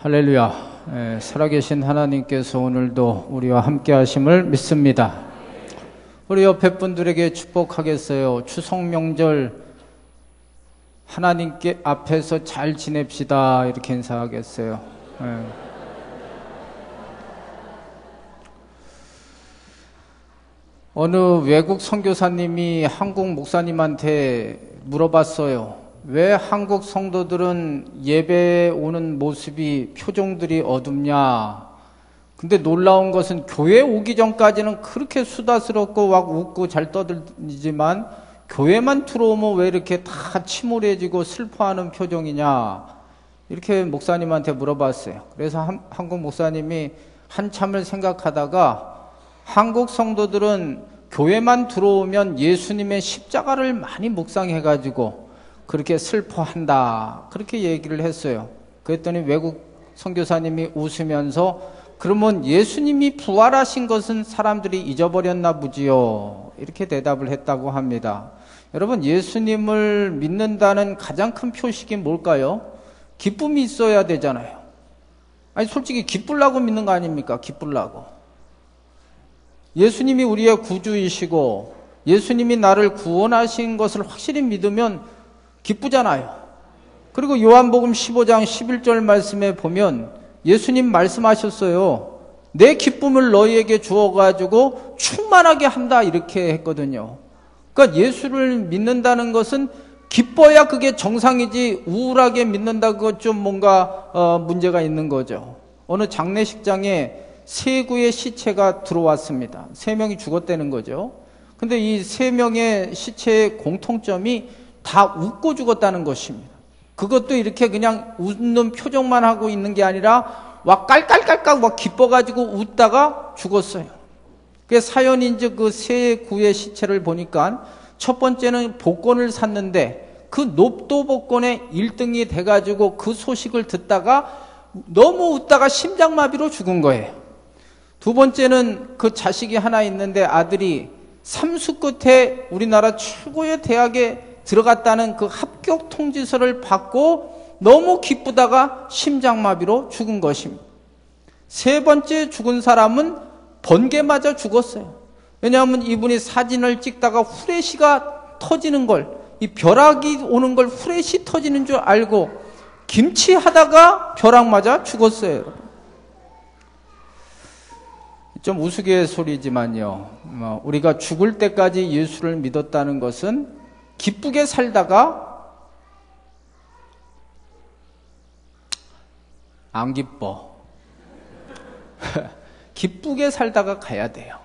할렐루야. 살아계신 하나님께서 오늘도 우리와 함께 하심을 믿습니다. 우리 옆에 분들에게 축복하겠어요. 추석 명절 하나님께 앞에서 잘 지냅시다 이렇게 인사하겠어요. 어느 외국 선교사님이 한국 목사님한테 물어봤어요. 왜 한국 성도들은 예배에 오는 모습이 표정들이 어둡냐? 근데 놀라운 것은 교회 오기 전까지는 그렇게 수다스럽고 막 웃고 잘 떠들지만 교회만 들어오면 왜 이렇게 다 침울해지고 슬퍼하는 표정이냐? 이렇게 목사님한테 물어봤어요. 그래서 한국 목사님이 한참을 생각하다가 한국 성도들은 교회만 들어오면 예수님의 십자가를 많이 묵상해가지고 그렇게 슬퍼한다 그렇게 얘기를 했어요. 그랬더니 외국 선교사님이 웃으면서 그러면 예수님이 부활하신 것은 사람들이 잊어버렸나 보지요 이렇게 대답을 했다고 합니다. 여러분, 예수님을 믿는다는 가장 큰 표식이 뭘까요? 기쁨이 있어야 되잖아요. 아니 솔직히 기쁘려고 믿는 거 아닙니까? 기쁘려고. 예수님이 우리의 구주이시고 예수님이 나를 구원하신 것을 확실히 믿으면 기쁘잖아요. 그리고 요한복음 15장 11절 말씀에 보면 예수님 말씀하셨어요. 내 기쁨을 너희에게 주어가지고 충만하게 한다 이렇게 했거든요. 그러니까 예수를 믿는다는 것은 기뻐야 그게 정상이지 우울하게 믿는다 그것 좀 뭔가 문제가 있는 거죠. 어느 장례식장에 세 구의 시체가 들어왔습니다. 3명이 죽었다는 거죠. 근데 이 3명의 시체의 공통점이 다 웃고 죽었다는 것입니다. 그것도 이렇게 그냥 웃는 표정만 하고 있는 게 아니라 와 깔깔깔깔 막 기뻐가지고 웃다가 죽었어요. 그 사연인즉 그 세 구의 시체를 보니까 첫 번째는 복권을 샀는데 그 로또 복권에 1등이 돼가지고 그 소식을 듣다가 너무 웃다가 심장마비로 죽은 거예요. 두 번째는 그 자식이 하나 있는데 아들이 삼수 끝에 우리나라 최고의 대학에 들어갔다는 그 합격 통지서를 받고 너무 기쁘다가 심장마비로 죽은 것입니다. 세 번째 죽은 사람은 번개 맞아 죽었어요. 왜냐하면 이분이 사진을 찍다가 후레쉬가 터지는 걸, 이 벼락이 오는 걸 후레쉬 터지는 줄 알고 김치 하다가 벼락 맞아 죽었어요. 여러분. 좀 우스갯소리지만요. 우리가 죽을 때까지 예수를 믿었다는 것은 기쁘게 살다가 안 기뻐. 기쁘게 살다가 가야 돼요.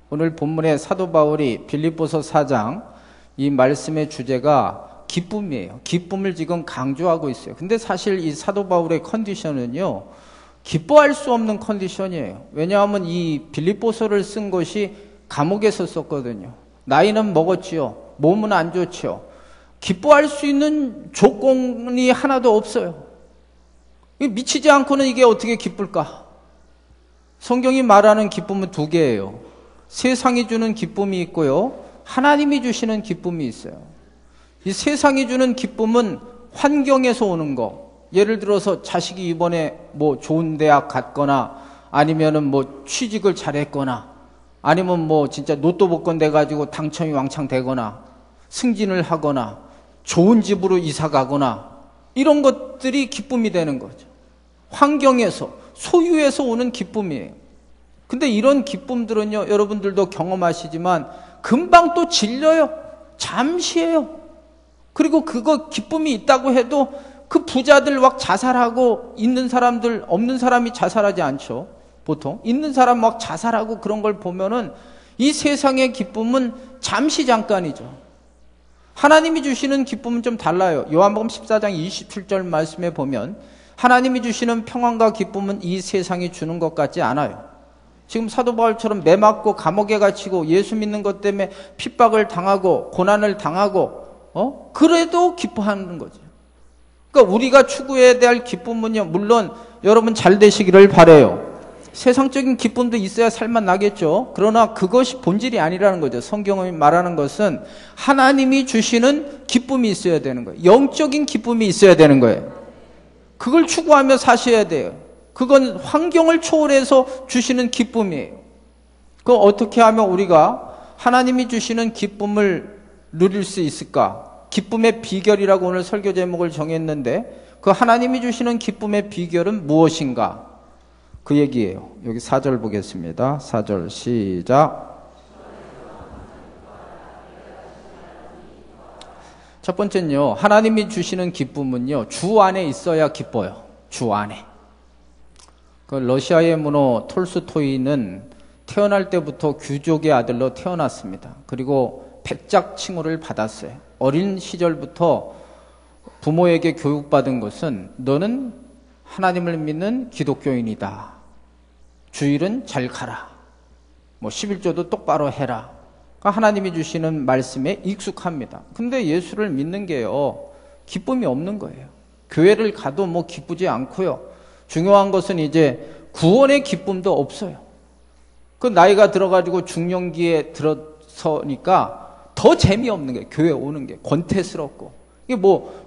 오늘 본문의 사도 바울이 빌립보서 4장 이 말씀의 주제가 기쁨이에요. 기쁨을 지금 강조하고 있어요. 근데 사실 이 사도 바울의 컨디션은요, 기뻐할 수 없는 컨디션이에요. 왜냐하면 이 빌립보서를 쓴 것이 감옥에서 썼거든요. 나이는 먹었지요. 몸은 안 좋지요. 기뻐할 수 있는 조건이 하나도 없어요. 미치지 않고는 이게 어떻게 기쁠까? 성경이 말하는 기쁨은 두 개예요. 세상이 주는 기쁨이 있고요. 하나님이 주시는 기쁨이 있어요. 이 세상이 주는 기쁨은 환경에서 오는 거. 예를 들어서 자식이 이번에 뭐 좋은 대학 갔거나 아니면은 뭐 취직을 잘했거나 아니면 뭐 진짜 로또 복권 돼가지고 당첨이 왕창 되거나 승진을 하거나 좋은 집으로 이사 가거나 이런 것들이 기쁨이 되는 거죠. 환경에서, 소유에서 오는 기쁨이에요. 근데 이런 기쁨들은요, 여러분들도 경험하시지만 금방 또 질려요. 잠시예요. 그리고 그거 기쁨이 있다고 해도 그 부자들 막 자살하고 있는 사람들, 없는 사람이 자살하지 않죠. 보통 있는 사람 막 자살하고 그런 걸 보면은 이 세상의 기쁨은 잠시 잠깐이죠. 하나님이 주시는 기쁨은 좀 달라요. 요한복음 14장 27절 말씀에 보면 하나님이 주시는 평안과 기쁨은 이 세상이 주는 것 같지 않아요. 지금 사도 바울처럼 매 맞고 감옥에 갇히고 예수 믿는 것 때문에 핍박을 당하고 고난을 당하고 그래도 기뻐하는 거죠. 그러니까 우리가 추구해야 될 기쁨은요, 물론 여러분 잘 되시기를 바라요. 세상적인 기쁨도 있어야 살만 나겠죠. 그러나 그것이 본질이 아니라는 거죠. 성경이 말하는 것은 하나님이 주시는 기쁨이 있어야 되는 거예요. 영적인 기쁨이 있어야 되는 거예요. 그걸 추구하며 사셔야 돼요. 그건 환경을 초월해서 주시는 기쁨이에요. 그럼 어떻게 하면 우리가 하나님이 주시는 기쁨을 누릴 수 있을까? 기쁨의 비결이라고 오늘 설교 제목을 정했는데 그 하나님이 주시는 기쁨의 비결은 무엇인가? 그 얘기예요. 여기 4절 보겠습니다. 4절 시작. 첫 번째는요, 하나님이 주시는 기쁨은요, 주 안에 있어야 기뻐요. 주 안에. 그 러시아의 문호 톨스토이는 태어날 때부터 귀족의 아들로 태어났습니다. 그리고 백작 칭호를 받았어요. 어린 시절부터 부모에게 교육받은 것은 너는 하나님을 믿는 기독교인이다. 주일은 잘 가라. 11조도 똑바로 해라. 하나님이 주시는 말씀에 익숙합니다. 근데 예수를 믿는 게요, 기쁨이 없는 거예요. 교회를 가도 기쁘지 않고요. 중요한 것은 이제 구원의 기쁨도 없어요. 그 나이가 들어가지고 중년기에 들어서니까 더 재미없는 거예요. 교회 오는 게 권태스럽고. 이게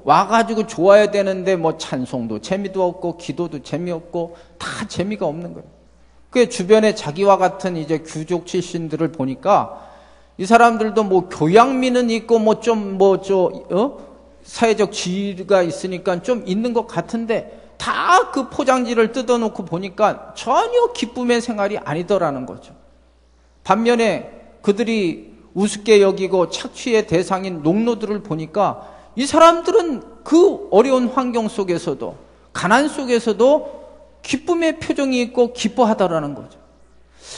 와가지고 좋아야 되는데 찬송도 재미도 없고 기도도 재미없고 다 재미가 없는 거예요. 그 주변에 자기와 같은 이제 귀족 출신들을 보니까 이 사람들도 교양미는 있고 사회적 지위가 있으니까 좀 있는 것 같은데 다 그 포장지를 뜯어놓고 보니까 전혀 기쁨의 생활이 아니더라는 거죠. 반면에 그들이 우습게 여기고 착취의 대상인 농노들을 보니까 이 사람들은 그 어려운 환경 속에서도 가난 속에서도 기쁨의 표정이 있고 기뻐하더라는 거죠.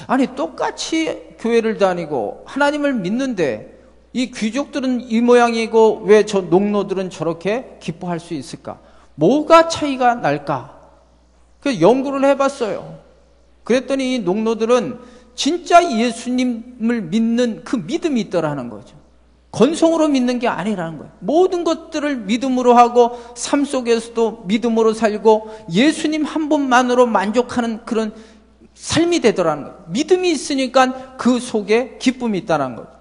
아니 똑같이 교회를 다니고 하나님을 믿는데 이 귀족들은 이 모양이고 왜 저 농노들은 저렇게 기뻐할 수 있을까? 뭐가 차이가 날까? 그래서 연구를 해봤어요. 그랬더니 이 농노들은 진짜 예수님을 믿는 그 믿음이 있더라는 거죠. 건성으로 믿는 게 아니라는 거예요. 모든 것들을 믿음으로 하고 삶 속에서도 믿음으로 살고 예수님 한 분만으로 만족하는 그런 삶이 되더라는 거예요. 믿음이 있으니까 그 속에 기쁨이 있다는 거죠.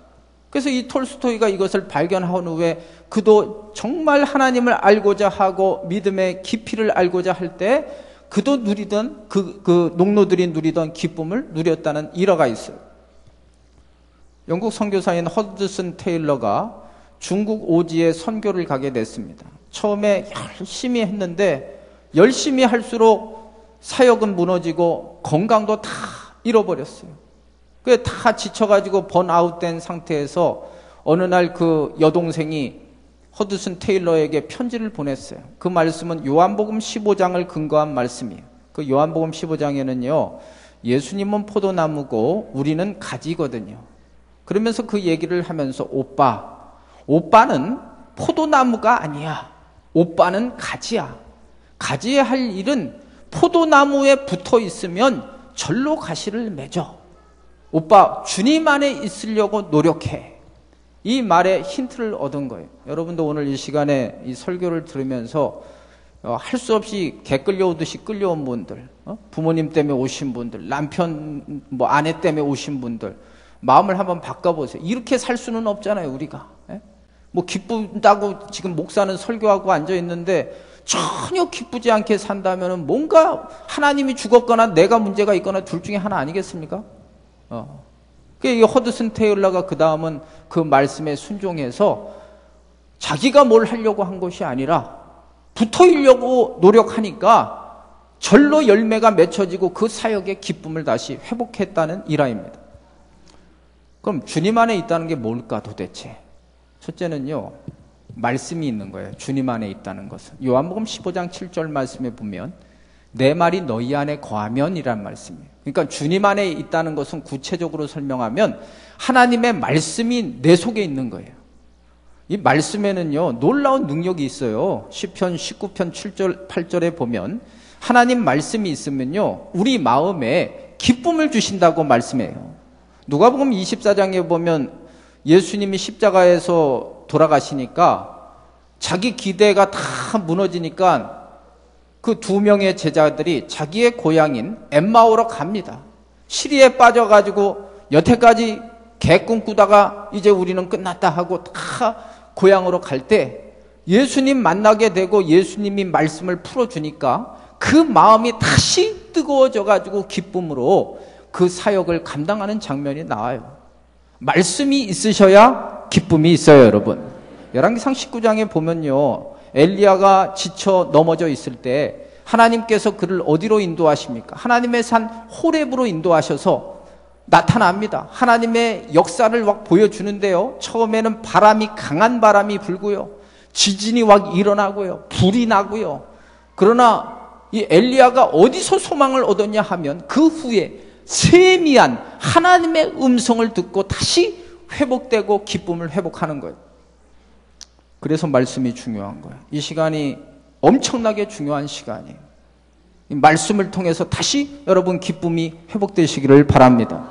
그래서 이 톨스토이가 이것을 발견한 후에 그도 정말 하나님을 알고자 하고 믿음의 깊이를 알고자 할 때 그도 누리던 그 농노들이 누리던 기쁨을 누렸다는 일화가 있어요. 영국 선교사인 허드슨 테일러가 중국 오지에 선교를 가게 됐습니다. 처음에 열심히 했는데 열심히 할수록 사역은 무너지고 건강도 다 잃어버렸어요. 그게 다 지쳐가지고 번아웃된 상태에서 어느 날 그 여동생이 허드슨 테일러에게 편지를 보냈어요. 그 말씀은 요한복음 15장을 근거한 말씀이에요. 그 요한복음 15장에는요, 예수님은 포도나무고 우리는 가지거든요. 그러면서 그 얘기를 하면서 오빠는 포도나무가 아니야. 오빠는 가지야. 가지에 할 일은 포도나무에 붙어 있으면 절로 가시를 맺어. 오빠, 주님 안에 있으려고 노력해. 이 말에 힌트를 얻은 거예요. 여러분도 오늘 이 시간에 이 설교를 들으면서 할 수 없이 개 끌려오듯이 끌려온 분들, 부모님 때문에 오신 분들, 남편, 아내 때문에 오신 분들, 마음을 한번 바꿔보세요. 이렇게 살 수는 없잖아요, 우리가. 기쁘다고 지금 목사는 설교하고 앉아있는데 전혀 기쁘지 않게 산다면 뭔가 하나님이 죽었거나 내가 문제가 있거나 둘 중에 하나 아니겠습니까? 이 허드슨 테일러가 그 다음은 그 말씀에 순종해서 자기가 뭘 하려고 한 것이 아니라 붙어있려고 노력하니까 절로 열매가 맺혀지고 그 사역의 기쁨을 다시 회복했다는 일화입니다. 그럼 주님 안에 있다는 게 뭘까 도대체? 첫째는요, 말씀이 있는 거예요. 주님 안에 있다는 것은. 요한복음 15장 7절 말씀에 보면 내 말이 너희 안에 거하면 이란 말씀이에요. 그러니까 주님 안에 있다는 것은 구체적으로 설명하면 하나님의 말씀이 내 속에 있는 거예요. 이 말씀에는요, 놀라운 능력이 있어요. 시편 19편 7절 8절에 보면 하나님 말씀이 있으면요, 우리 마음에 기쁨을 주신다고 말씀해요. 누가복음 24장에 보면 예수님이 십자가에서 돌아가시니까 자기 기대가 다 무너지니까 그 2명의 제자들이 자기의 고향인 엠마오로 갑니다. 시리에 빠져가지고 여태까지 개 꿈꾸다가 이제 우리는 끝났다 하고 다 고향으로 갈 때 예수님 만나게 되고 예수님이 말씀을 풀어주니까 그 마음이 다시 뜨거워져 가지고 기쁨으로 그 사역을 감당하는 장면이 나와요. 말씀이 있으셔야 기쁨이 있어요, 여러분. 열왕기상 19장에 보면요, 엘리야가 지쳐 넘어져 있을 때 하나님께서 그를 어디로 인도하십니까? 하나님의 산 호렙으로 인도하셔서 나타납니다. 하나님의 역사를 막 보여주는데요, 처음에는 바람이, 강한 바람이 불고요, 지진이 막 일어나고요, 불이 나고요. 그러나 이 엘리야가 어디서 소망을 얻었냐 하면 그 후에 세미한 하나님의 음성을 듣고 다시 회복되고 기쁨을 회복하는 거예요. 그래서 말씀이 중요한 거예요. 이 시간이 엄청나게 중요한 시간이에요. 이 말씀을 통해서 다시 여러분 기쁨이 회복되시기를 바랍니다.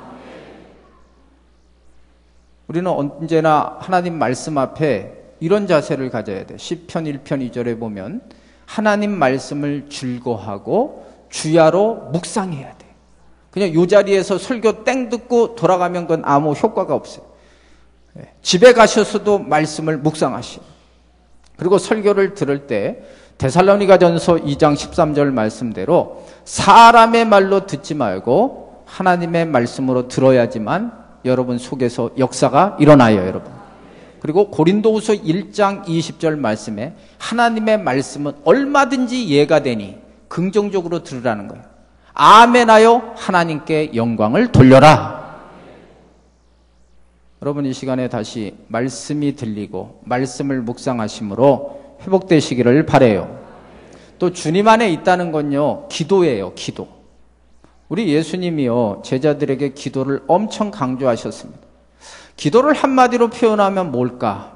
우리는 언제나 하나님 말씀 앞에 이런 자세를 가져야 돼. 시편 1편 2절에 보면 하나님 말씀을 즐거워하고 주야로 묵상해야 돼. 그냥 이 자리에서 설교 땡 듣고 돌아가면 그건 아무 효과가 없어요. 집에 가셔서도 말씀을 묵상하시고, 그리고 설교를 들을 때 데살로니가전서 2장 13절 말씀대로 사람의 말로 듣지 말고 하나님의 말씀으로 들어야지만 여러분 속에서 역사가 일어나요, 여러분. 그리고 고린도후서 1장 20절 말씀에 하나님의 말씀은 얼마든지 이해가 되니 긍정적으로 들으라는 거예요. 아멘하여 하나님께 영광을 돌려라. 여러분, 이 시간에 다시 말씀이 들리고 말씀을 묵상하심으로 회복되시기를 바라요. 또 주님 안에 있다는 건요, 기도예요, 기도. 우리 예수님이요, 제자들에게 기도를 엄청 강조하셨습니다. 기도를 한마디로 표현하면 뭘까?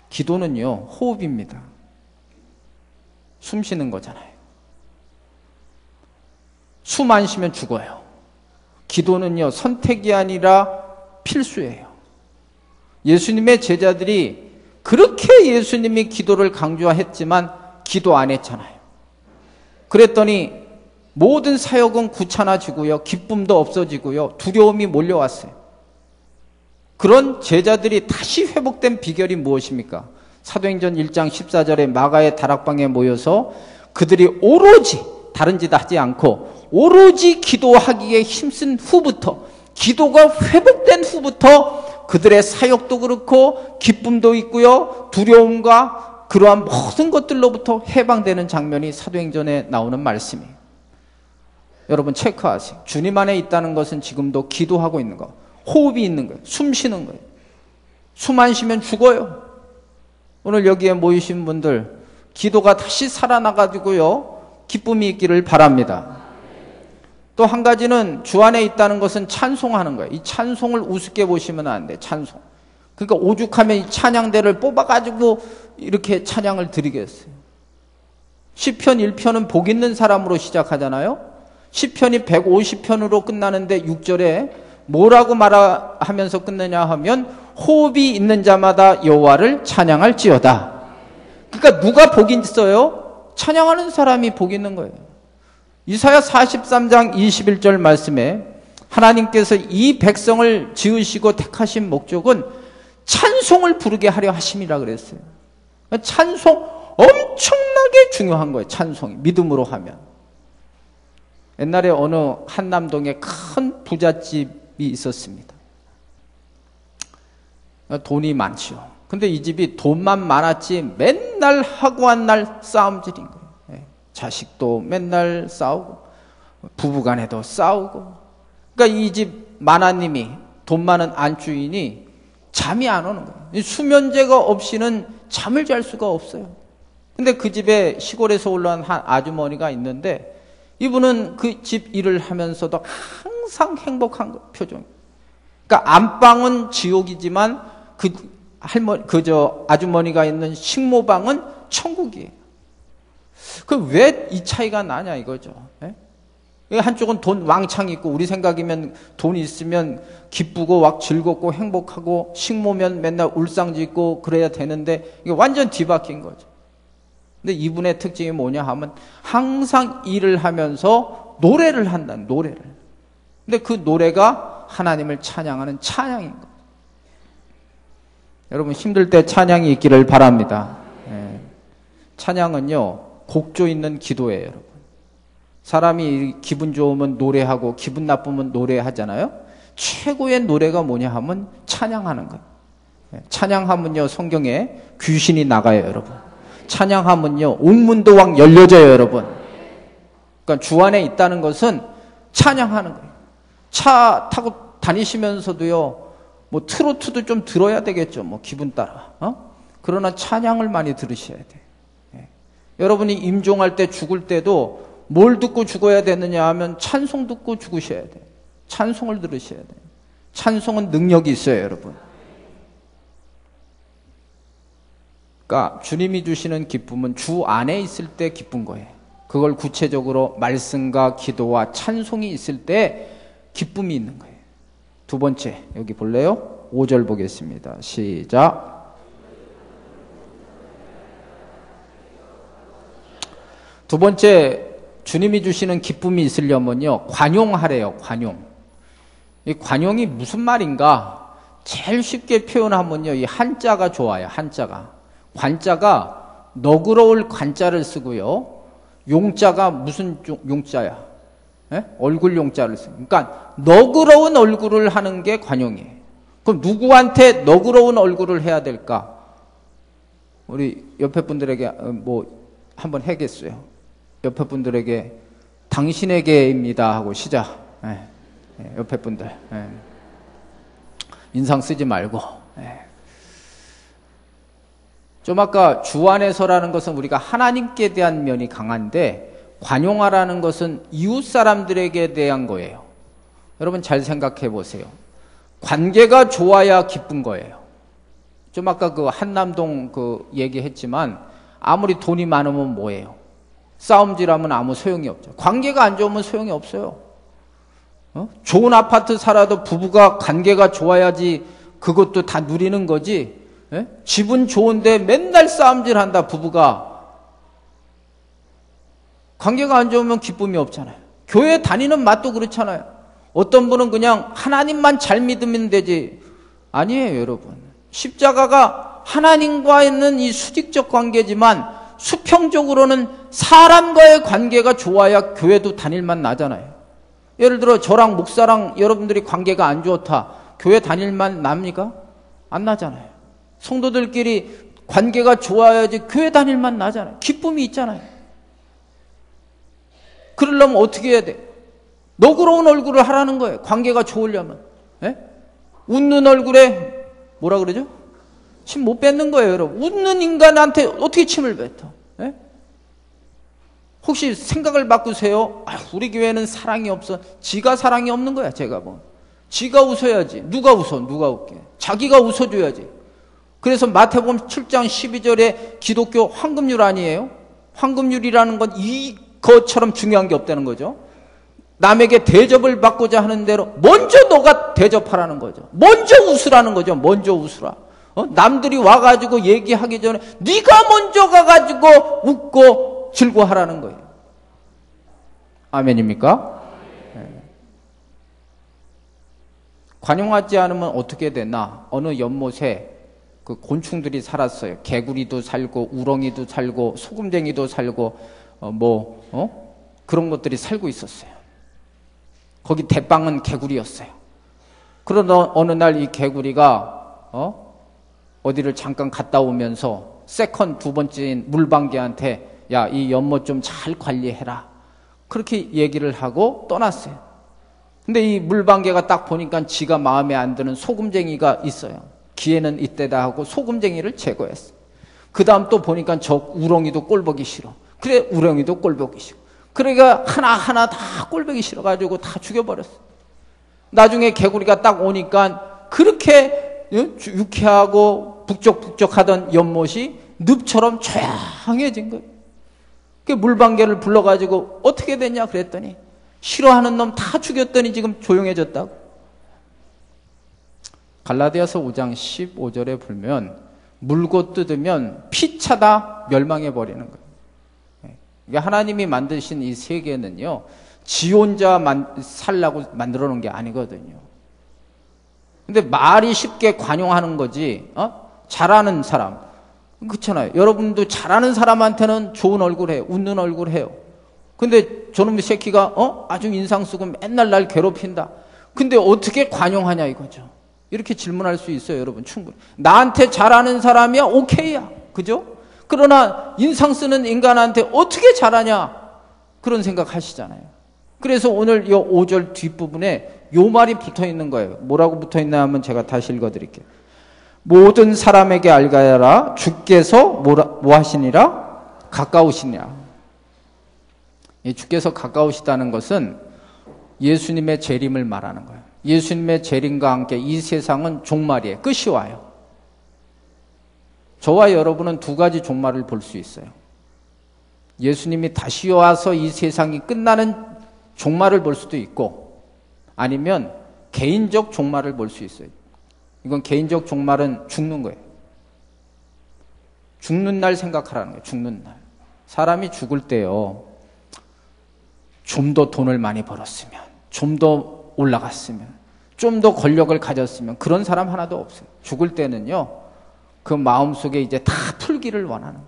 기도는요, 호흡입니다. 숨 쉬는 거잖아요. 숨 안 쉬면 죽어요. 기도는요, 선택이 아니라 필수예요. 예수님의 제자들이 그렇게 예수님이 기도를 강조했지만 기도 안 했잖아요. 그랬더니 모든 사역은 귀찮아지고요, 기쁨도 없어지고요, 두려움이 몰려왔어요. 그런 제자들이 다시 회복된 비결이 무엇입니까? 사도행전 1장 14절에 마가의 다락방에 모여서 그들이 오로지 다른 짓 하지 않고 오로지 기도하기에 힘쓴 후부터, 기도가 회복된 후부터 그들의 사역도 그렇고 기쁨도 있고요, 두려움과 그러한 모든 것들로부터 해방되는 장면이 사도행전에 나오는 말씀이에요. 여러분 체크하세요. 주님 안에 있다는 것은 지금도 기도하고 있는 거, 호흡이 있는 거예요. 숨 쉬는 거예요. 숨 안 쉬면 죽어요. 오늘 여기에 모이신 분들 기도가 다시 살아나가지고요, 기쁨이 있기를 바랍니다. 또 한 가지는 주 안에 있다는 것은 찬송하는 거예요. 이 찬송을 우습게 보시면 안 돼. 찬송. 그러니까 오죽하면 이 찬양대를 뽑아가지고 이렇게 찬양을 드리겠어요. 시편 1편은 복 있는 사람으로 시작하잖아요. 시편이 150편으로 끝나는데 6절에 뭐라고 말하면서 끝내냐 하면 호흡이 있는 자마다 여호와를 찬양할지어다. 그러니까 누가 복이 있어요? 찬양하는 사람이 복이 있는 거예요. 이사야 43장 21절 말씀에 하나님께서 이 백성을 지으시고 택하신 목적은 찬송을 부르게 하려 하심이라 그랬어요. 찬송 엄청나게 중요한 거예요. 찬송이 믿음으로 하면. 옛날에 어느 한남동에 큰 부잣집이 있었습니다. 돈이 많죠. 근데 이 집이 돈만 많았지 맨날 하고 한 날 싸움질인 거예요. 자식도 맨날 싸우고 부부간에도 싸우고. 그러니까 이 집 마나님이, 돈 많은 안주인이 잠이 안 오는 거예요. 수면제가 없이는 잠을 잘 수가 없어요. 근데 그 집에 시골에서 올라온 한 아주머니가 있는데 이분은 그 집 일을 하면서도 항상 행복한 표정. 그러니까 안방은 지옥이지만 아주머니가 있는 식모방은 천국이에요. 왜 이 차이가 나냐 이거죠. 한쪽은 돈 왕창 있고, 우리 생각이면 돈 있으면 기쁘고 막 즐겁고 행복하고 식모면 맨날 울상짓고 그래야 되는데 이게 완전 뒤바뀐 거죠. 근데 이분의 특징이 뭐냐 하면 항상 일을 하면서 노래를 한다는, 노래를. 근데 그 노래가 하나님을 찬양하는 찬양인 거예요. 여러분 힘들 때 찬양이 있기를 바랍니다. 찬양은요, 곡조 있는 기도예요, 여러분. 사람이 기분 좋으면 노래하고 기분 나쁘면 노래하잖아요. 최고의 노래가 뭐냐 하면 찬양하는 거예요. 찬양하면요, 성경에 귀신이 나가요, 여러분. 찬양하면요, 옥문도왕 열려져요, 여러분. 그러니까 주 안에 있다는 것은 찬양하는 거예요. 차 타고 다니시면서도요, 뭐 트로트도 좀 들어야 되겠죠, 뭐 기분 따라. 그러나 찬양을 많이 들으셔야 돼요. 여러분이 임종할 때 죽을 때도 뭘 듣고 죽어야 되느냐 하면 찬송 듣고 죽으셔야 돼요. 찬송을 들으셔야 돼요. 찬송은 능력이 있어요, 여러분. 그러니까 주님이 주시는 기쁨은 주 안에 있을 때 기쁜 거예요. 그걸 구체적으로 말씀과 기도와 찬송이 있을 때 기쁨이 있는 거예요. 두 번째, 여기 볼래요? 5절 보겠습니다. 시작. 두 번째, 주님이 주시는 기쁨이 있으려면요, 관용하래요, 관용. 이 관용이 무슨 말인가? 제일 쉽게 표현하면요, 이 한자가 좋아요, 한자가. 관자가 너그러울 관자를 쓰고요, 용자가 무슨 용자야? 예? 얼굴 용자를 쓰고. 그러니까 너그러운 얼굴을 하는 게 관용이에요. 그럼 누구한테 너그러운 얼굴을 해야 될까? 우리 옆에 분들에게 뭐 한번 해겠어요. 옆에 분들에게 당신에게입니다 하고 시작. 예. 옆에 분들 인상 쓰지 말고. 좀 아까 주 안에서라는 것은 우리가 하나님께 대한 면이 강한데, 관용하라는 것은 이웃 사람들에게 대한 거예요. 여러분 잘 생각해 보세요. 관계가 좋아야 기쁜 거예요. 좀 아까 그 한남동 그 얘기했지만, 아무리 돈이 많으면 뭐예요? 싸움질하면 아무 소용이 없죠. 관계가 안 좋으면 소용이 없어요. 좋은 아파트 살아도 부부가 관계가 좋아야지 그것도 다 누리는 거지. 집은 좋은데 맨날 싸움질한다 부부가. 관계가 안 좋으면 기쁨이 없잖아요. 교회 다니는 맛도 그렇잖아요. 어떤 분은 그냥 하나님만 잘 믿으면 되지. 아니에요, 여러분. 십자가가 하나님과 있는 이 수직적 관계지만 수평적으로는 사람과의 관계가 좋아야 교회도 다닐만 나잖아요. 예를 들어 저랑 목사랑 여러분들이 관계가 안 좋다, 교회 다닐만 납니까? 안 나잖아요. 성도들끼리 관계가 좋아야지 교회 다닐만 나잖아요. 기쁨이 있잖아요. 그러려면 어떻게 해야 돼? 너그러운 얼굴을 하라는 거예요. 관계가 좋으려면. 웃는 얼굴에 뭐라 그러죠? 침 못 뱉는 거예요, 여러분. 웃는 인간한테 어떻게 침을 뱉어? 혹시 생각을 바꾸세요? 우리 교회는 사랑이 없어. 지가 사랑이 없는 거야, 제가 뭐. 지가 웃어야지. 누가 웃어? 누가 웃게? 자기가 웃어줘야지. 그래서 마태복음 7장 12절에 기독교 황금률 아니에요? 황금률이라는 건 이것처럼 중요한 게 없다는 거죠. 남에게 대접을 받고자 하는 대로 먼저 너가 대접하라는 거죠. 먼저 웃으라는 거죠. 먼저 웃으라. 남들이 와가지고 얘기하기 전에 네가 먼저 가가지고 웃고 즐거워하라는 거예요. 아멘입니까? 네. 관용하지 않으면 어떻게 되나? 어느 연못에 그 곤충들이 살았어요. 개구리도 살고 우렁이도 살고 소금쟁이도 살고 그런 것들이 살고 있었어요. 거기 대빵은 개구리였어요. 그러다 어느 날 이 개구리가 어디를 잠깐 갔다 오면서 세컨 두 번째인 물방개한테 야, 이 연못 좀 잘 관리해라. 그렇게 얘기를 하고 떠났어요. 근데 이 물방개가 딱 보니까 지가 마음에 안 드는 소금쟁이가 있어요. 기회는 이때다 하고 소금쟁이를 제거했어요. 그 다음 또 보니까 저 우렁이도 꼴보기 싫어. 그래, 우렁이도 꼴보기 싫어. 그러니까 하나하나 다 꼴보기 싫어가지고 다 죽여버렸어. 나중에 개구리가 딱 오니까 그렇게 유쾌하고 북적북적하던 연못이 늪처럼 조용해진 거예요. 그 물방개를 불러가지고 어떻게 됐냐 그랬더니 싫어하는 놈 다 죽였더니 지금 조용해졌다고. 갈라디아서 5장 15절에 보면 물고 뜯으면 피차다 멸망해버리는 거예요. 그러니까 하나님이 만드신 이 세계는요, 지 혼자 살라고 만들어 놓은 게 아니거든요. 근데 말이 쉽게 관용하는 거지, 잘하는 사람, 그렇잖아요. 여러분도 잘하는 사람한테는 좋은 얼굴 해요. 웃는 얼굴 해요. 근데 저놈의 새끼가 아주 인상 쓰고 맨날 날 괴롭힌다. 근데 어떻게 관용하냐 이거죠. 이렇게 질문할 수 있어요, 여러분. 충분히. 나한테 잘하는 사람이야 오케이야. 그죠? 그러나 인상 쓰는 인간한테 어떻게 잘하냐? 그런 생각 하시잖아요. 그래서 오늘 이 5절 뒷부분에 요 말이 붙어 있는 거예요. 뭐라고 붙어 있나 하면 제가 다시 읽어 드릴게요. 모든 사람에게 알가야라 주께서 뭐 하시니라? 가까우시니라. 주께서 가까우시다는 것은 예수님의 재림을 말하는 거예요. 예수님의 재림과 함께 이 세상은 종말이에요. 끝이 와요. 저와 여러분은 두 가지 종말을 볼 수 있어요. 예수님이 다시 와서 이 세상이 끝나는 종말을 볼 수도 있고, 아니면 개인적 종말을 볼 수 있어요. 이건 개인적 종말은 죽는 거예요. 죽는 날 생각하라는 거예요. 죽는 날. 사람이 죽을 때요, 좀 더 돈을 많이 벌었으면, 좀 더 올라갔으면, 좀 더 권력을 가졌으면, 그런 사람 하나도 없어요. 죽을 때는요, 그 마음속에 이제 다 풀기를 원하는 거예요.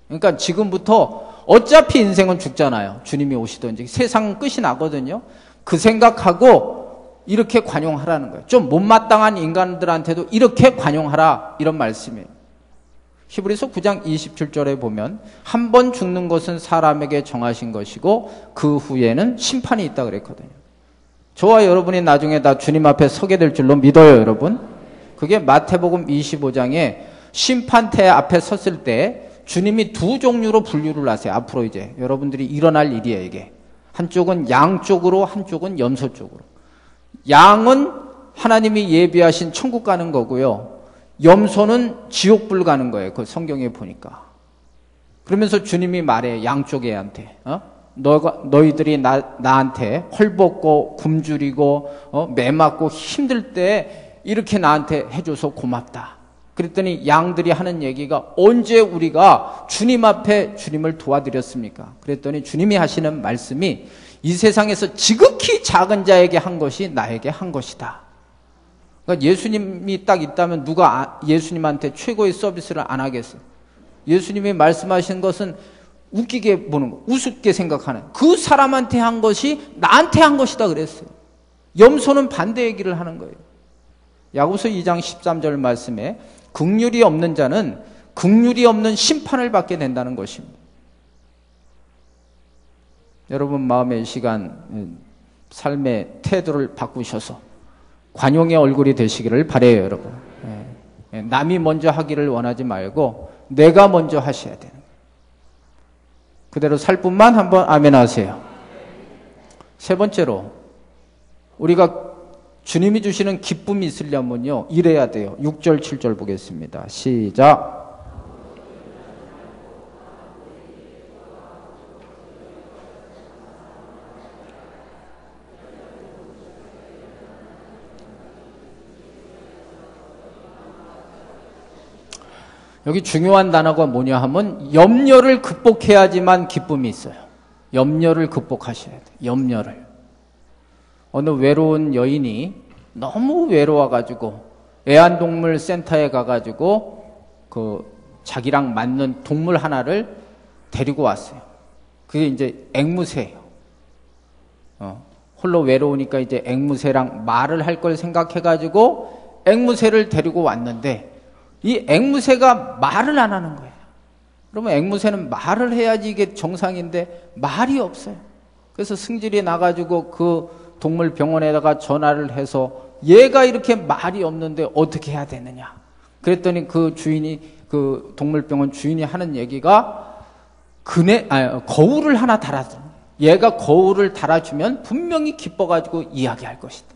그러니까 지금부터 어차피 인생은 죽잖아요. 주님이 오시든지 세상 끝이 나거든요. 그 생각하고 이렇게 관용하라는 거예요. 좀 못마땅한 인간들한테도 이렇게 관용하라, 이런 말씀이에요. 히브리서 9장 27절에 보면 한 번 죽는 것은 사람에게 정하신 것이고 그 후에는 심판이 있다 그랬거든요. 저와 여러분이 나중에 다 주님 앞에 서게 될 줄로 믿어요, 여러분. 그게 마태복음 25장에 심판대 앞에 섰을 때 주님이 두 종류로 분류를 하세요. 앞으로 이제 여러분들이 일어날 일이에요, 이게. 한쪽은 양 쪽으로, 한쪽은 염소 쪽으로. 양은 하나님이 예비하신 천국 가는 거고요. 염소는 지옥불 가는 거예요. 그 성경에 보니까. 그러면서 주님이 말해요, 양쪽 애한테. 너희들이 나한테 헐벗고 굶주리고 매 맞고 힘들 때 이렇게 나한테 해줘서 고맙다. 그랬더니 양들이 하는 얘기가, 언제 우리가 주님 앞에 주님을 도와드렸습니까? 그랬더니 주님이 하시는 말씀이, 이 세상에서 지극히 작은 자에게 한 것이 나에게 한 것이다. 그러니까 예수님이 딱 있다면 누가 예수님한테 최고의 서비스를 안 하겠어요? 예수님이 말씀하신 것은 웃기게 보는 거, 우습게 생각하는, 그 사람한테 한 것이 나한테 한 것이다 그랬어요. 염소는 반대 얘기를 하는 거예요. 야고보서 2장 13절 말씀에 긍휼이 없는 자는 긍휼이 없는 심판을 받게 된다는 것입니다. 여러분 마음의 시간, 삶의 태도를 바꾸셔서 관용의 얼굴이 되시기를 바라요, 여러분. 남이 먼저 하기를 원하지 말고 내가 먼저 하셔야 되는 거예요. 그대로 살 뿐만 한번 아멘 하세요. 세 번째로, 우리가 주님이 주시는 기쁨이 있으려면요, 이래야 돼요. 6절, 7절 보겠습니다. 시작. 여기 중요한 단어가 뭐냐 하면 염려를 극복해야지만 기쁨이 있어요. 염려를 극복하셔야 돼요. 염려를. 어느 외로운 여인이 너무 외로워가지고 애완동물 센터에 가가지고 그 자기랑 맞는 동물 하나를 데리고 왔어요. 그게 이제 앵무새예요. 홀로 외로우니까 이제 앵무새랑 말을 할 걸 생각해가지고 앵무새를 데리고 왔는데, 이 앵무새가 말을 안 하는 거예요. 그러면 앵무새는 말을 해야지 이게 정상인데 말이 없어요. 그래서 승질이 나가지고 그 동물병원에다가 전화를 해서 얘가 이렇게 말이 없는데 어떻게 해야 되느냐. 그랬더니 그 주인이, 그 동물병원 주인이 하는 얘기가 거울을 하나 달아줘. 얘가 거울을 달아주면 분명히 기뻐가지고 이야기할 것이다.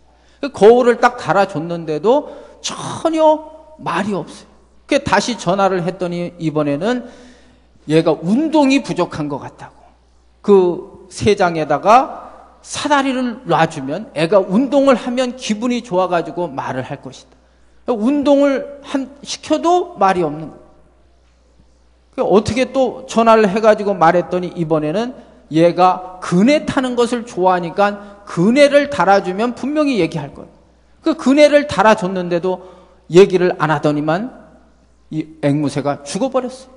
거울을 딱 달아줬는데도 전혀 말이 없어요. 그래서 다시 전화를 했더니 이번에는 얘가 운동이 부족한 것 같다고. 그 세장에다가 사다리를 놔주면 애가 운동을 하면 기분이 좋아가지고 말을 할 것이다. 운동을 시켜도 말이 없는 거예요. 어떻게 또 전화를 해가지고 말했더니 이번에는 얘가 그네 타는 것을 좋아하니까 그네를 달아주면 분명히 얘기할 거예요. 그 그네를 달아줬는데도 얘기를 안 하더니만 이 앵무새가 죽어버렸어요.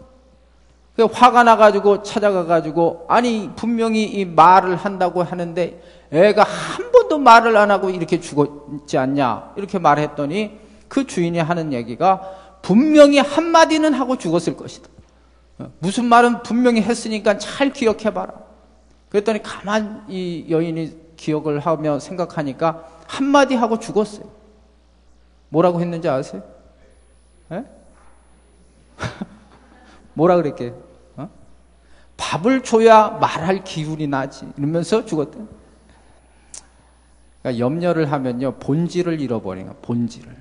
화가 나가지고 찾아가가지고, 아니 분명히 이 말을 한다고 하는데 애가 한 번도 말을 안 하고 이렇게 죽었지 않냐 이렇게 말했더니 그 주인이 하는 얘기가 분명히 한마디는 하고 죽었을 것이다. 무슨 말은 분명히 했으니까 잘 기억해봐라. 그랬더니 가만 이 여인이 기억을 하며 생각하니까 한마디 하고 죽었어요. 뭐라고 했는지 아세요? 에? 뭐라 그랬게? 밥을 줘야 말할 기운이 나지. 이러면서 죽었대. 그러니까 염려를 하면요, 본질을 잃어버리는 거예요. 본질을.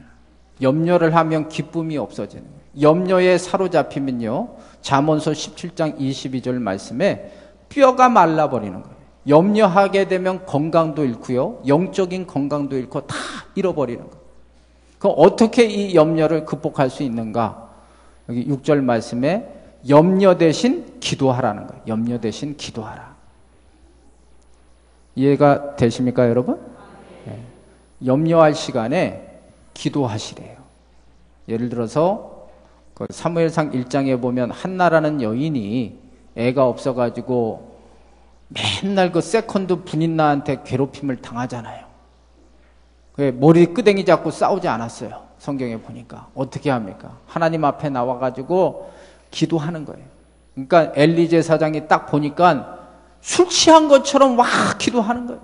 염려를 하면 기쁨이 없어지는 거예요. 염려에 사로잡히면요, 잠언서 17장 22절 말씀에 뼈가 말라버리는 거예요. 염려하게 되면 건강도 잃고요, 영적인 건강도 잃고 다 잃어버리는 거예요. 그럼 어떻게 이 염려를 극복할 수 있는가? 여기 6절 말씀에 염려 대신 기도하라는 거예요. 염려 대신 기도하라. 이해가 되십니까, 여러분? 네. 염려할 시간에 기도하시래요. 예를 들어서 그 사무엘상 1장에 보면 한나라는 여인이 애가 없어가지고 맨날 그 세컨드 분인나한테 괴롭힘을 당하잖아요. 머리 끄댕이 잡고 싸우지 않았어요. 성경에 보니까. 어떻게 합니까? 하나님 앞에 나와가지고 기도하는 거예요. 그러니까 엘리 제사장이 딱 보니까 술 취한 것처럼 와 기도하는 거예요.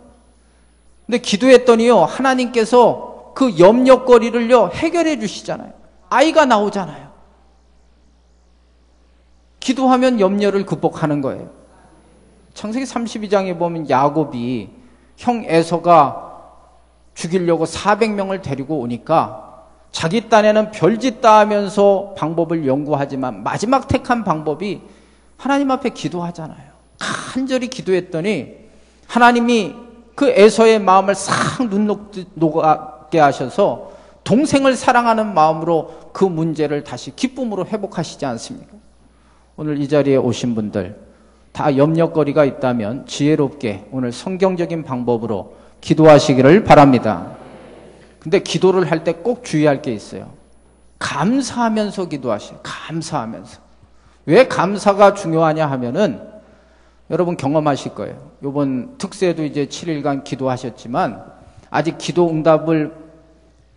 근데 기도했더니요, 하나님께서 그 염려거리를요 해결해 주시잖아요. 아이가 나오잖아요. 기도하면 염려를 극복하는 거예요. 창세기 32장에 보면 야곱이 형 에서가 죽이려고 400명을 데리고 오니까 자기 딴에는 별짓다 하면서 방법을 연구하지만 마지막 택한 방법이 하나님 앞에 기도하잖아요. 간절히 기도했더니 하나님이 그 에서의 마음을 싹 눈녹게 하셔서 동생을 사랑하는 마음으로 그 문제를 다시 기쁨으로 회복하시지 않습니까? 오늘 이 자리에 오신 분들 다 염려거리가 있다면 지혜롭게 오늘 성경적인 방법으로 기도하시기를 바랍니다. 근데 기도를 할 때 꼭 주의할 게 있어요. 감사하면서 기도하시오. 감사하면서. 왜 감사가 중요하냐 하면은 여러분 경험하실 거예요. 이번 특세도 이제 7일간 기도하셨지만 아직 기도 응답을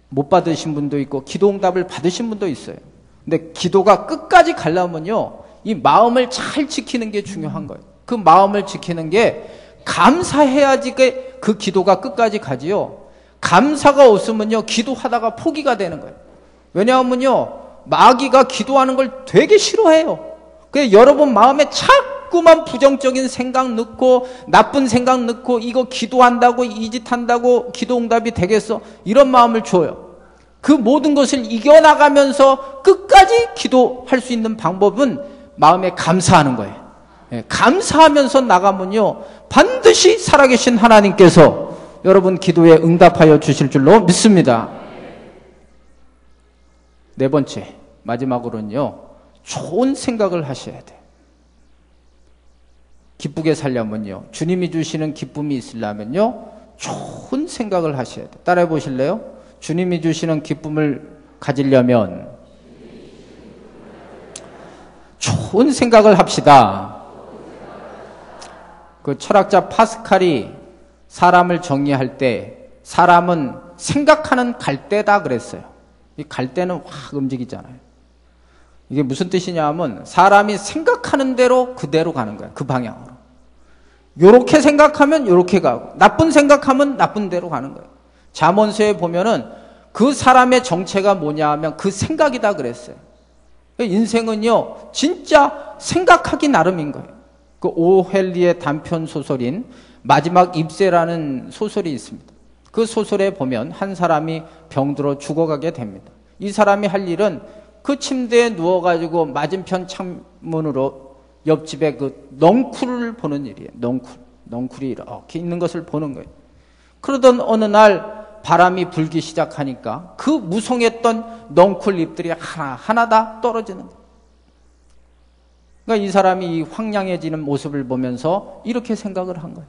못 받으신 분도 있고 기도 응답을 받으신 분도 있어요. 근데 기도가 끝까지 가려면요, 이 마음을 잘 지키는 게 중요한 거예요. 그 마음을 지키는 게 감사해야지 그 기도가 끝까지 가지요. 감사가 없으면요, 기도하다가 포기가 되는 거예요. 왜냐하면요, 마귀가 기도하는 걸 되게 싫어해요. 그래서 여러분 마음에 자꾸만 부정적인 생각 넣고 나쁜 생각 넣고 이거 기도한다고 이 짓 한다고 기도 응답이 되겠어? 이런 마음을 줘요. 그 모든 것을 이겨나가면서 끝까지 기도할 수 있는 방법은 마음에 감사하는 거예요. 감사하면서 나가면요, 반드시 살아계신 하나님께서 여러분 기도에 응답하여 주실 줄로 믿습니다. 네 번째, 마지막으로는요, 좋은 생각을 하셔야 돼요. 기쁘게 살려면요, 주님이 주시는 기쁨이 있으려면요, 좋은 생각을 하셔야 돼요. 따라해 보실래요? 주님이 주시는 기쁨을 가지려면 좋은 생각을 합시다. 그 철학자 파스칼이 사람을 정의할 때 사람은 생각하는 갈대다 그랬어요. 이 갈대는 확 움직이잖아요. 이게 무슨 뜻이냐 하면 사람이 생각하는 대로 그대로 가는 거예요. 그 방향으로. 요렇게 생각하면 요렇게 가고 나쁜 생각하면 나쁜 대로 가는 거예요. 잠언서에 보면은 그 사람의 정체가 뭐냐 하면 그 생각이다 그랬어요. 인생은요, 진짜 생각하기 나름인 거예요. 그 오헬리의 단편 소설인 마지막 입새라는 소설이 있습니다. 그 소설에 보면 한 사람이 병들어 죽어가게 됩니다. 이 사람이 할 일은 그 침대에 누워가지고 맞은편 창문으로 옆집에 그 넝쿨을 보는 일이에요. 넝쿨이 이렇게 있는 것을 보는 거예요. 그러던 어느 날 바람이 불기 시작하니까 그 무성했던 넝쿨 잎들이 하나하나 다 떨어지는 거예요. 그러니까 이 사람이 이 황량해지는 모습을 보면서 이렇게 생각을 한 거예요.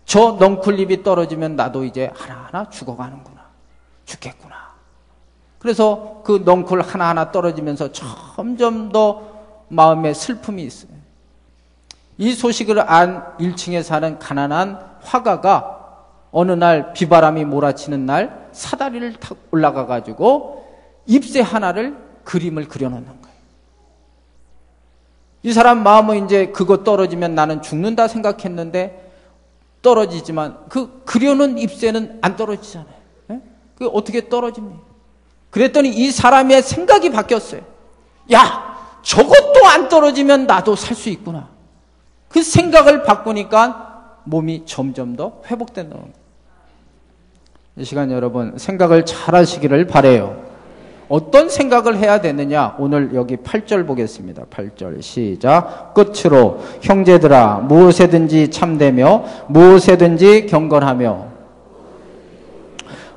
저 넝쿨잎이 떨어지면 나도 이제 하나하나 죽어가는구나. 죽겠구나. 그래서 그 넝쿨 하나하나 떨어지면서 점점 더 마음에 슬픔이 있어요. 이 소식을 안 1층에 사는 가난한 화가가 어느 날 비바람이 몰아치는 날 사다리를 탁 올라가 가지고 잎새 하나를 그림을 그려놓는 거예요. 이 사람 마음은 이제 그거 떨어지면 나는 죽는다 생각했는데 떨어지지만 그 그려놓은 잎새는 안 떨어지잖아요. 그게 어떻게 떨어집니까? 그랬더니 이 사람의 생각이 바뀌었어요. 야, 저것도 안 떨어지면 나도 살 수 있구나. 그 생각을 바꾸니까 몸이 점점 더 회복되는 거예요. 이 시간 여러분 생각을 잘 하시기를 바라요. 어떤 생각을 해야 되느냐? 오늘 여기 8절 보겠습니다. 8절 시작. 끝으로 형제들아 무엇에든지 참되며 무엇에든지 경건하며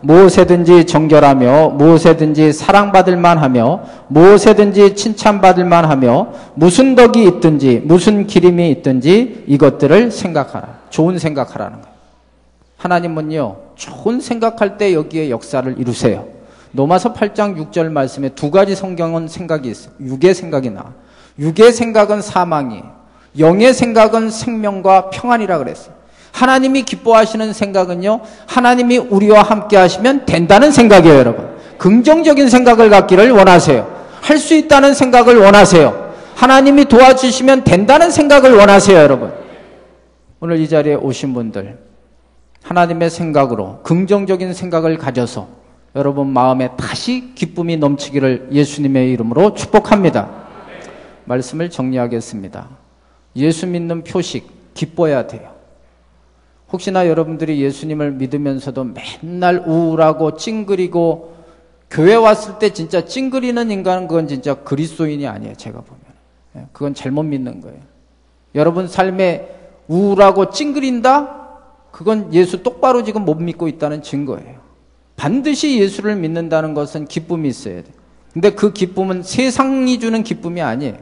무엇에든지 정결하며 무엇에든지 사랑받을 만하며 무엇에든지 칭찬받을 만하며 무슨 덕이 있든지 무슨 기림이 있든지 이것들을 생각하라. 좋은 생각하라는 거예요. 하나님은요 좋은 생각할 때 여기에 역사를 이루세요. 로마서 8장 6절 말씀에 두 가지 성경은 생각이 있어요. 육의 생각이 나와. 육의 생각은 사망이에요. 영의 생각은 생명과 평안이라 그랬어요. 하나님이 기뻐하시는 생각은요, 하나님이 우리와 함께 하시면 된다는 생각이에요, 여러분. 긍정적인 생각을 갖기를 원하세요. 할 수 있다는 생각을 원하세요. 하나님이 도와주시면 된다는 생각을 원하세요, 여러분. 오늘 이 자리에 오신 분들, 하나님의 생각으로 긍정적인 생각을 가져서 여러분 마음에 다시 기쁨이 넘치기를 예수님의 이름으로 축복합니다. 말씀을 정리하겠습니다. 예수 믿는 표식, 기뻐야 돼요. 혹시나 여러분들이 예수님을 믿으면서도 맨날 우울하고 찡그리고 교회 왔을 때 진짜 찡그리는 인간은 그건 진짜 그리스도인이 아니에요. 제가 보면. 그건 잘못 믿는 거예요. 여러분 삶에 우울하고 찡그린다? 그건 예수 똑바로 지금 못 믿고 있다는 증거예요. 반드시 예수를 믿는다는 것은 기쁨이 있어야 돼요. 근데 그 기쁨은 세상이 주는 기쁨이 아니에요.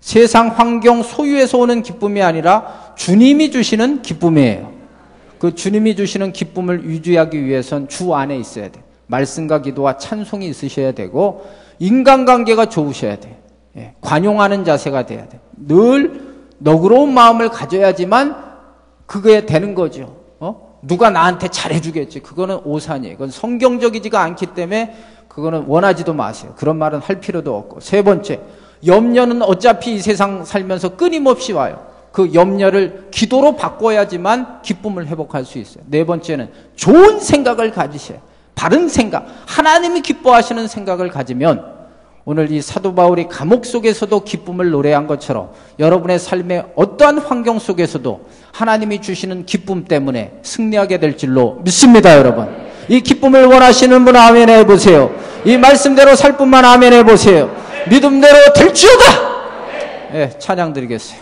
세상 환경 소유에서 오는 기쁨이 아니라 주님이 주시는 기쁨이에요. 그 주님이 주시는 기쁨을 유지하기 위해선 주 안에 있어야 돼요. 말씀과 기도와 찬송이 있으셔야 되고 인간관계가 좋으셔야 돼요. 관용하는 자세가 돼야 돼요. 늘 너그러운 마음을 가져야지만 그게 되는 거죠. 누가 나한테 잘해주겠지. 그거는 오산이에요. 그건 성경적이지가 않기 때문에 그거는 원하지도 마세요. 그런 말은 할 필요도 없고. 세 번째, 염려는 어차피 이 세상 살면서 끊임없이 와요. 그 염려를 기도로 바꿔야지만 기쁨을 회복할 수 있어요. 네 번째는 좋은 생각을 가지셔요. 바른 생각, 하나님이 기뻐하시는 생각을 가지면 오늘 이 사도 바울이 감옥 속에서도 기쁨을 노래한 것처럼 여러분의 삶의 어떠한 환경 속에서도 하나님이 주시는 기쁨 때문에 승리하게 될 줄로 믿습니다, 여러분. 이 기쁨을 원하시는 분 아멘 해보세요. 이 말씀대로 살 뿐만 아멘 해보세요. 믿음대로 될지어다. 찬양 드리겠어요.